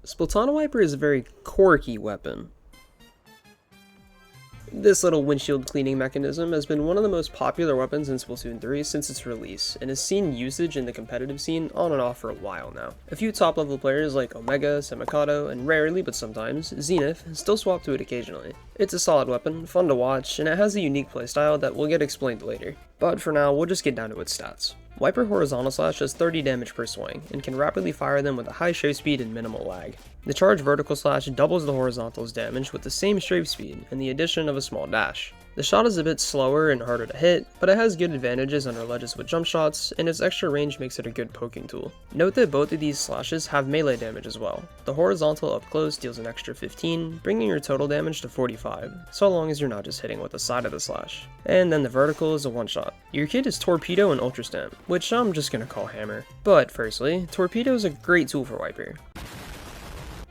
Splatana-wiper is a very quirky weapon. This little windshield cleaning mechanism has been one of the most popular weapons in Splatoon 3 since its release, and has seen usage in the competitive scene on and off for a while now. A few top level players like Omega, Semikato, and rarely but sometimes, Xenith, still swap to it occasionally. It's a solid weapon, fun to watch, and it has a unique playstyle that will get explained later. But for now, we'll just get down to its stats. Wiper Horizontal Slash does 30 damage per swing, and can rapidly fire them with a high strafe speed and minimal lag. The Charge Vertical Slash doubles the horizontal's damage with the same strafe speed and the addition of a small dash. The shot is a bit slower and harder to hit, but it has good advantages under ledges with jump shots, and its extra range makes it a good poking tool. Note that both of these slashes have melee damage as well. The horizontal up close deals an extra 15, bringing your total damage to 45, so long as you're not just hitting with the side of the slash. And then the vertical is a one shot. Your kit is Torpedo and Ultra Stamp, which I'm just gonna call Hammer. But firstly, Torpedo is a great tool for Wiper.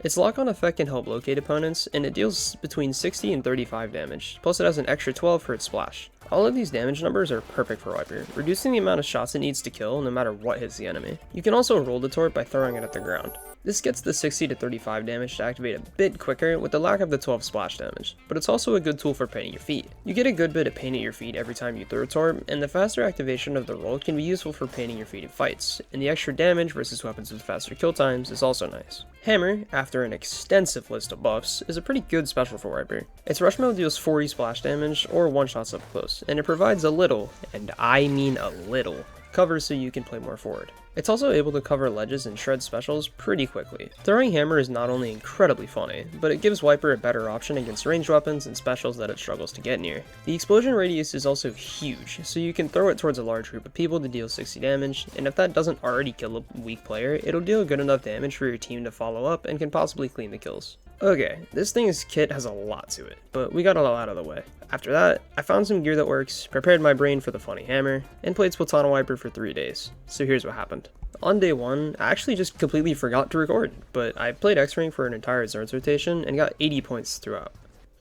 Its lock-on effect can help locate opponents, and it deals between 60 and 35 damage, plus it has an extra 12 for its splash. All of these damage numbers are perfect for Wiper, reducing the amount of shots it needs to kill no matter what hits the enemy. You can also roll the torp by throwing it at the ground. This gets the 60 to 35 damage to activate a bit quicker with the lack of the 12 splash damage, but it's also a good tool for painting your feet. You get a good bit of paint at your feet every time you throw a torp, and the faster activation of the roll can be useful for painting your feet in fights, and the extra damage versus weapons with faster kill times is also nice. Hammer, after an extensive list of buffs, is a pretty good special for Wiper. Its rush mode deals 40 splash damage or one shots up close, and it provides a little, and I mean a little, cover so you can play more forward. It's also able to cover ledges and shred specials pretty quickly. Throwing Hammer is not only incredibly funny, but it gives Wiper a better option against ranged weapons and specials that it struggles to get near. The explosion radius is also huge, so you can throw it towards a large group of people to deal 60 damage, and if that doesn't already kill a weak player, it'll deal good enough damage for your team to follow up and can possibly clean the kills. Okay, this thing's kit has a lot to it, but we got it all out of the way. After that, I found some gear that works, prepared my brain for the funny hammer, and played Splatana-wiper for 3 days. So here's what happened. On day 1, I actually just completely forgot to record, but I played X-Rank for an entire Zones rotation and got 80 points throughout,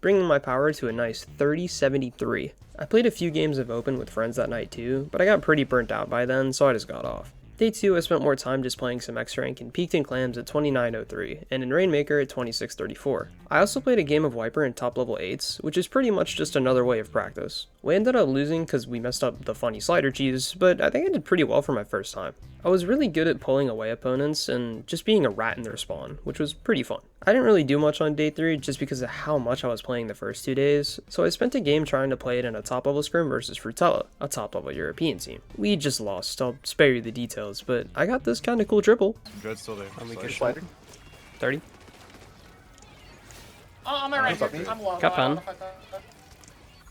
bringing my power to a nice 30-73. I played a few games of Open with friends that night too, but I got pretty burnt out by then, so I just got off. Day 2, I spent more time just playing some X-Rank and peaked in Clams at 29.03, and in Rainmaker at 26.34. I also played a game of Wiper in top level 8s, which is pretty much just another way of practice. We ended up losing because we messed up the funny slider cheese, but I think I did pretty well for my first time. I was really good at pulling away opponents and just being a rat in their spawn, which was pretty fun. I didn't really do much on day 3 just because of how much I was playing the first 2 days, so I spent a game trying to play it in a top level scrim versus Frutella, a top level European team. We just lost, I'll spare you the details, but I got this kinda cool triple. Dread's still there. And we can slide 30. Oh, I'm right here. I'm low. Got fun.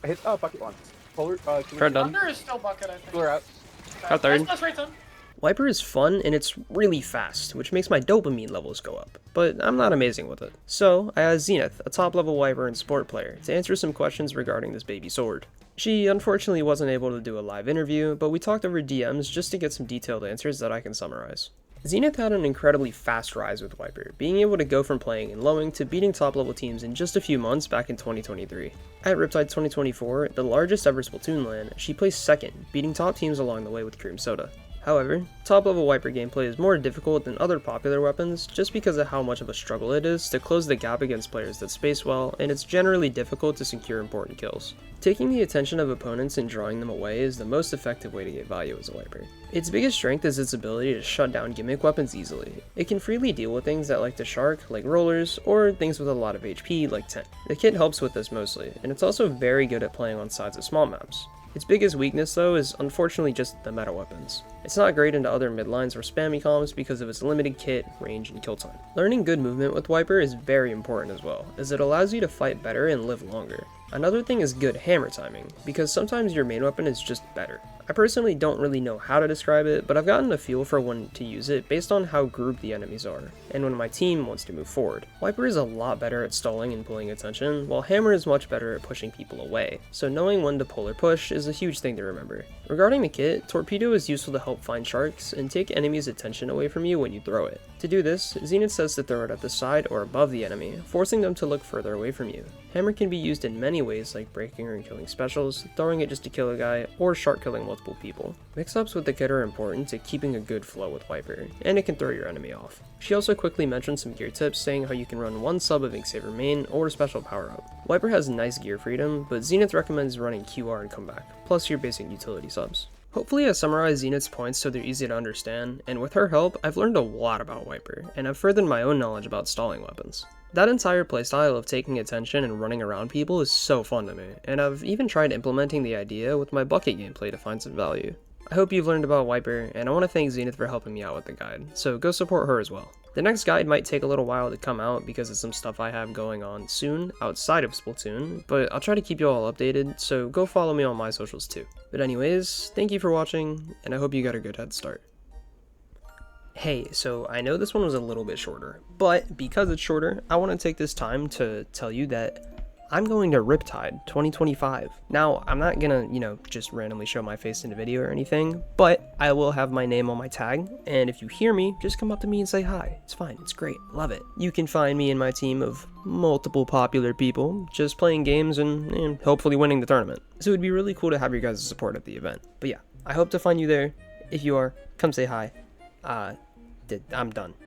I hit bucket once. Polar Third done. Under is still bucket, I think. Cooler out. Got third. That's right, son. Wiper is fun and it's really fast, which makes my dopamine levels go up, but I'm not amazing with it. So I asked Xenith, a top level Wiper and sport player, to answer some questions regarding this baby sword. She unfortunately wasn't able to do a live interview, but we talked over DMs just to get some detailed answers that I can summarize. Xenith had an incredibly fast rise with Wiper, being able to go from playing in lowing to beating top level teams in just a few months back in 2023. At Riptide 2024, the largest ever Splatoon LAN, she placed second, beating top teams along the way with Cream Soda. However, top level Wiper gameplay is more difficult than other popular weapons just because of how much of a struggle it is to close the gap against players that space well, and it's generally difficult to secure important kills. Taking the attention of opponents and drawing them away is the most effective way to get value as a Wiper. Its biggest strength is its ability to shut down gimmick weapons easily. It can freely deal with things that like to shark, like rollers, or things with a lot of HP, like 10. The kit helps with this mostly, and it's also very good at playing on sides of small maps. Its biggest weakness though is unfortunately just the meta weapons. It's not great into other midlines or spammy comms because of its limited kit, range, and kill time. Learning good movement with Wiper is very important as well, as it allows you to fight better and live longer. Another thing is good hammer timing, because sometimes your main weapon is just better. I personally don't really know how to describe it, but I've gotten a feel for when to use it based on how grouped the enemies are, and when my team wants to move forward. Wiper is a lot better at stalling and pulling attention, while Hammer is much better at pushing people away, so knowing when to pull or push is a huge thing to remember. Regarding the kit, Torpedo is useful to help help find sharks, and take enemies' attention away from you when you throw it. To do this, Xenith says to throw it at the side or above the enemy, forcing them to look further away from you. Hammer can be used in many ways, like breaking or killing specials, throwing it just to kill a guy, or shark killing multiple people. Mix-ups with the kit are important to keeping a good flow with Wiper, and it can throw your enemy off. She also quickly mentioned some gear tips, saying how you can run one sub of Inksaver main or a special power-up. Wiper has nice gear freedom, but Xenith recommends running QR and comeback, plus your basic utility subs. Hopefully I summarized Xenith's points so they're easy to understand, and with her help, I've learned a lot about Wiper, and I've furthered my own knowledge about stalling weapons. That entire playstyle of taking attention and running around people is so fun to me, and I've even tried implementing the idea with my bucket gameplay to find some value. I hope you've learned about Wiper, and I want to thank Xenith for helping me out with the guide, so go support her as well. The next guide might take a little while to come out because of some stuff I have going on soon outside of Splatoon, but I'll try to keep you all updated, so go follow me on my socials too. But anyways, thank you for watching, and I hope you got a good head start. Hey, so I know this one was a little bit shorter, but because it's shorter, I want to take this time to tell you that I'm going to Riptide 2025. Now, I'm not gonna, just randomly show my face in a video or anything, but I will have my name on my tag, and if you hear me, just come up to me and say hi. It's fine, it's great, love it. You can find me and my team of multiple popular people just playing games and hopefully winning the tournament. So it'd be really cool to have your guys' support at the event. But yeah, I hope to find you there. If you are, come say hi. I'm done.